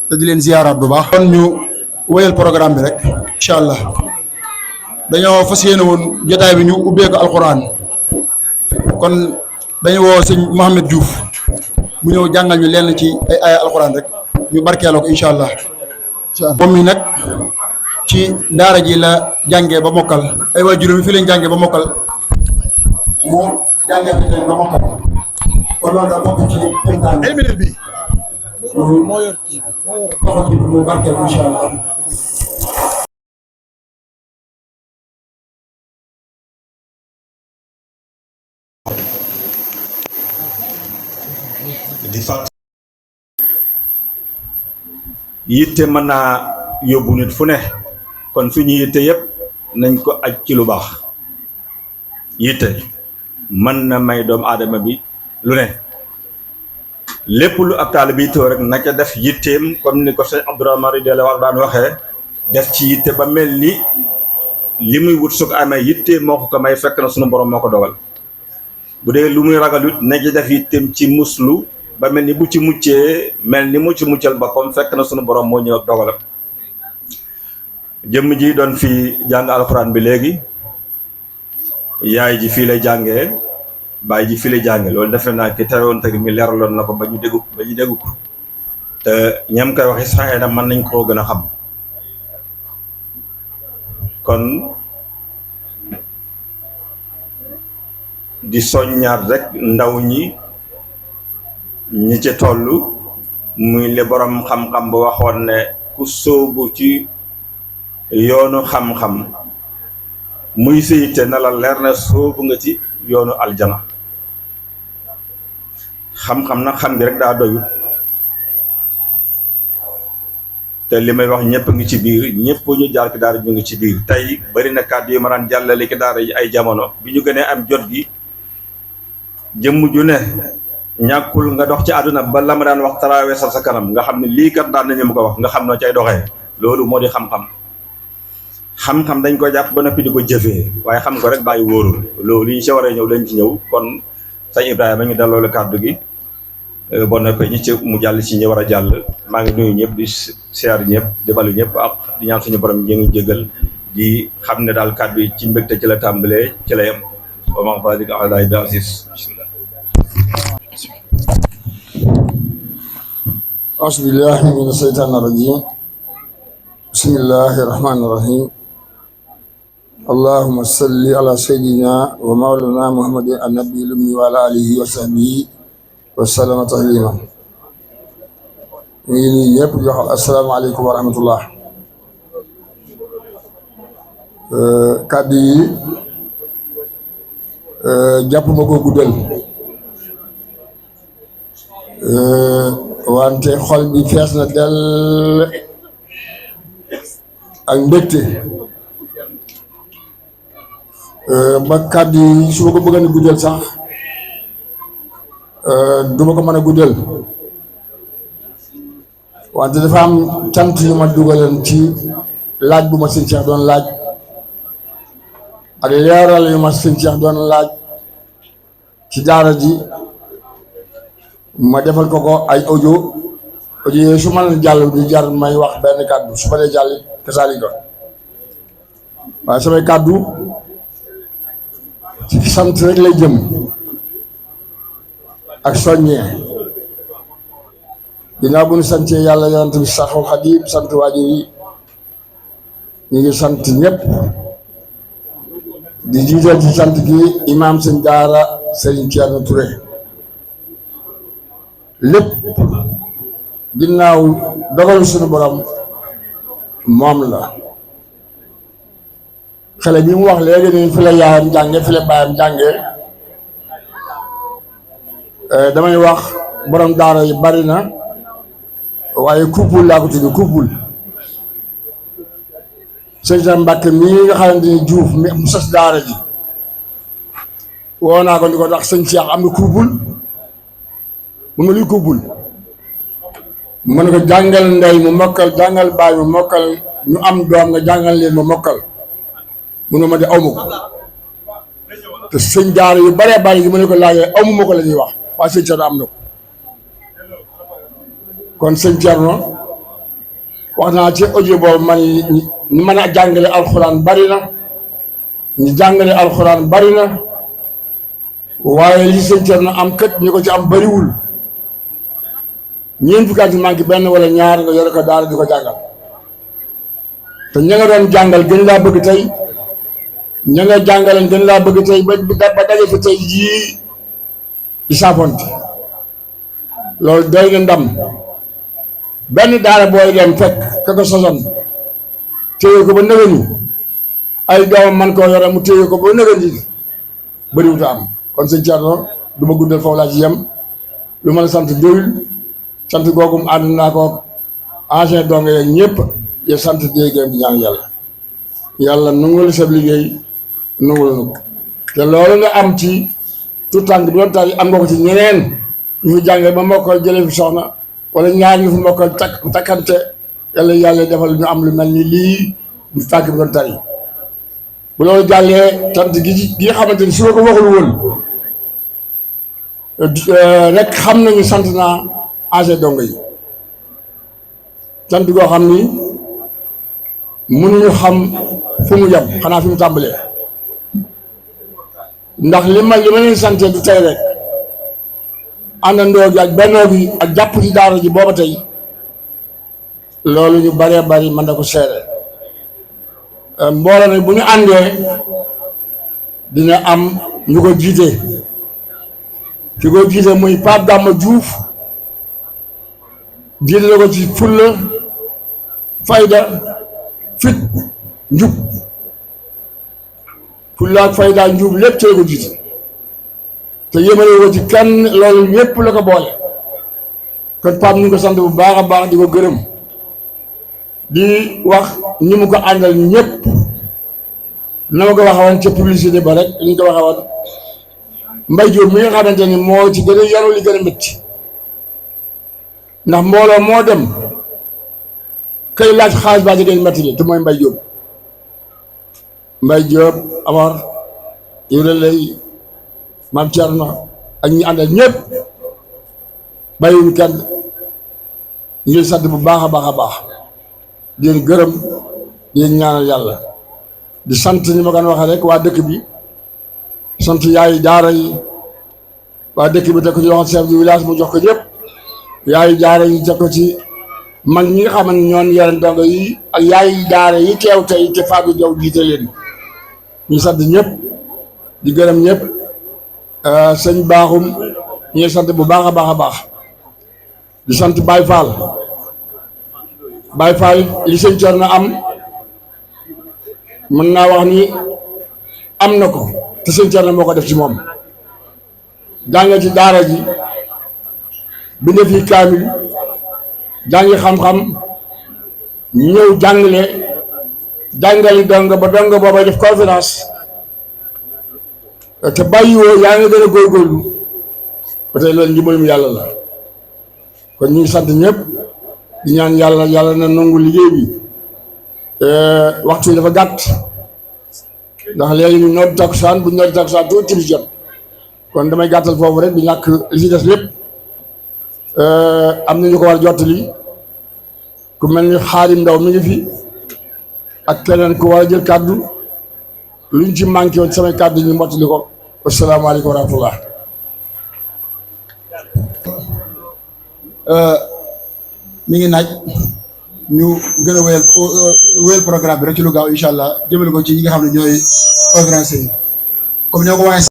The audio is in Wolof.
te di leen ziyaaraat bu baax. kon ñu wéyal programme bi rek incha allah dañoo fas yéene woon jotaay bi ñu ubbee ko alquran kon dañu woo sëñ Mohamed Diouf mu ñëw jàngal ñu leen ci ay aaya alquran rek ñu barkeeloo ko incha allah. moom mi nag ci daara ji la jàngee ba mokkal ay waajuram fi lañ jàngee ba mokkal mu jàngee ba mokkal kon loolu daa bokk ci émission bi moo yor kii bi mu barkeel incha allah. di fàtt yitte mën naa yóbbu nit fu ne kon suñu yitte yëpp nañ ko aj ci lu baax yitte mën na may doomu aadama bi lu ne lépp lu ab taalibe bi yittewoo rek naka def yitteem comme ni ko sëñ Abdourahmane radiyallahu anhu daan waxee def ci yitte ba mel ni li muy wut su ko amee yitte moo ko may fekk na sunu borom moo ko dogal bu dee lu muy ragalut na ci def yitteem ci muslu ba mel ni bu ci muccee mel ni mu ci muccal boppam fekk na sunu borom moo ñëw ak dogalam jëmm ji doon fi jàng alxuraan bi léegi yaay ji fii lay jàngee baay ji fii lay jàngee loolu defe naa ki terewoon teg mi leeraloon na ko ba ñu déggu ko te ñam koy waxi saxee na mën nañ koo gën a xam kon di soññaat rek ndaw ñi ci toll muy li borom xam-xam bu waxoon ne ku sóobu ci yoonu xam-xam muy sëyite na la leer na sóobu nga ci yoonu aljana xam-xam nag xam gi rek daa doyut te li may wax ñëpp ngi ci biir ñëpp ñu jaar ki daara ñu ngi ci biir tey bari na kàddu yi ma daan jàllale ki daara yi ay jamono bi ñu gënee am jot gi jëmm ju ne ñàkkul nga dox ci àdduna ba la ma daan wax traversal sa kanam nga xam ne lii kat daan nañu ma ko wax nga xam noo cay doxee loolu moo di xam-xam xam-xam dañ ko jàpp ba noppi di ko jëfee waaye xam ko rek bàyyi wóorul loolu yi ñu si waree ñëw dañ ci ñëw kon sëñ Ibrahima ñu delloo la kàddu gi ba noppi ñi ci mu jàll ci ñi war a jàll maa ngi nuyu ñëpp di siyaar ñëpp di balu ñëpp ak di ñaan suñu borom ñi ngi jégal di xam ne daal kàddu yi ci mbégte ci la tàmbalee ci la yem wa ma zalika ala Allahi bi aziz. أعوذ بالله من الشيطان الرجيم بسم الله الرحمن الرحيم اللهم صل على سيدنا ومولانا محمد النبي الأمي وعلى آله وصحبه وسلم تسليما ñëpp di wax asalaamaaleykum wa rahmatullah kàddu yi jàpp ma ko guddal wante xol bi fees na dell ak mbégte ba kàddu yi su ma ko bëggoon a guddal sax du ma ko mën a guddal wante dafa am cant yu ma dugaleen ci laaj bu ma sëñ Cheikh doon laaj ak leeral yu ma sëñ Cheikh doon laaj ci daara ji ma defal ko ay audio yooyu su ma la jàll du jar may wax benn kàddu su ma dee jàll kasaali ko waaye samay kàddu ci sant rek lay jëm ak soññee ginnaaw bu ñu santee yàlla yonent bi saxul xadiim sant waajur yi ñu ngi sant ñëpp di jiital ci sant gi imaam sëñ daara Serigne Thierno Touré lépp ginnaaw dogalu suñu borom moom la xale bi mu wax léegi nii fi la yaayam jànge fi la baayam jànge damay wax borom daara yi bari na waaye couple laa ko tudd couple sëñ Mbàkke mii nga xamante ni Juuf mi mu sas daara ji woo naa ko ni ko ndax sëñ Cheikh am nga couple mun ma luy couple mu ne ko jàngal ndey mu mokkal jàngal baay mu mokkal ñu am doom nga jàngal leen ma mokkal mun ma de awma ko te sëñ daara yu baree bari yi mu ne ko laajee awma ko la ñuy wax waaye sëñ Thierno am na ko kon sëñ Thierno wax naa ci audio boobu man ñi mën a jàngale alxuraan bari na ñu jàngale alxuraan bari na waaye li sëñ Thierno am kët ñi ko ci am bariwul ñeent fukki at yi manqué benn wala ñaar nga yore ko daara di ko jàngal te ña nga doon jàngal gën laa bëgg tey ña nga jàngaleen gën laa bëgg tey ba daje fi tey jii di saafonte loolu doy na ndam benn daara booy dem fekk ka ko sosoon téye ko ba nëgëni ay doomam man koo yore mu téye ko ba nëgëni bëriwut a am kon sëñ Thierno du ma guddal foofu laa ci yem lu ma la sant doyul sant googu mu ànd naa ko ancien donge yeeg ñëpp yow sant di gërëm di ñaan yàlla nungul sa liggéey nungul nu ko te loolu nga am ci tout tànk bi doon tax am nga ko ci ñeneen ñu fi jàngee ba mokkal jëlee fi soxna wala ñaar ñu fi mokkal takkante yàlla defal ñu am lu mel ni lii ñu tànk bi doon tari bu loolu jàllee tant gi nga xamante ni su ma ko waxul woon rek xam nañu sant naa ancien dongo yi sant goo xam ni mënuñu xam fu mu yem xanaa fi mu tàmbalee ndax li ma leen sante du tey rek àndandoo gi ak bennoo gi ak jàpp ci daara ji booba tey loolu ñu baree bari mën na ko seere mbooloo nag bu ñu àndee dina am ñu ko jiite ki ko jiite muy Pape Dama Diouf jiite la ko ci fulla fayda fit njub fulla ak fayda njub lépp ci la ko jiite te yémale ko ci kenn loolu ñépp la ko boole kon Pape ñu ngi ko sant bu baax a baax di ko gërëm di wax ñi mu ko àndal ñëpp na ma ko waxe woon ca publicité ba rek li ñu ko waxe woon Mbaye Diop mi nga xamante ni moo ci gën a yaru li gën a métti ndax mbooloo moo dem kay laaj xaalis baa ci gën a métti te mooy Mbaye Diop Amar Ibra Lay Maam Thierno ak ñi àndal ñëpp bàyyiwuñu kenn ñu ngi sant bu baax a baax a baax di leen gërëm di leen ñaanal yàlla di sant ni ma ko waxee rek waa dëkk bi sant yaayu daara yi waa dëkk bi teg ko ci loxo chef du village mu jox ko ñëpp yaayu daara yi teg ko ci mag ñi nga xam ne ñoon yore ndongo yi ak yaayu daara yi teew tey te Fatou Diaw jiite leen ñu sant ñëpp di gërëm ñëpp sëñ baaxum ñu ngi sant bu baax a baax a baax di sant Baye Fall li sëñ Thierno am mën naa wax ni am na ko te sëñ Thierno moo ko def ci moom jànge ci daara ji binde fii kaamil jàngi xam-xam ñëw jàngali dong ba dong booba def conférence te bàyyiwoo yaa ngi gën a góorgóorlu ba tey loolu ndimbalum yàlla la kon ñu ngi sant ñëpp di ñaan yàlla na nangu liggéey bi waxtu yi dafa gàtt ndax léegi ñu nodd takkusaan bu ñu nodd takkusaan tuuti timis jot kon damay gàttal foofu rek di ñàkk li ci des lépp am na ñu ko war a jottali ku mel ni Xaadim Ndaw mi ngi fi ak keneen ku war a jël kàddu luñ ci manqué woon samay kàddu ñu mottali ko asalaamaaleykum wa rahmatullah mi ngi naaj ñu gën a wéyal programme bi rek ci lu gaaw incha allah jëmale ko ci ñi nga xam ne ñooy conférenciers yi comme ñoo ko waxee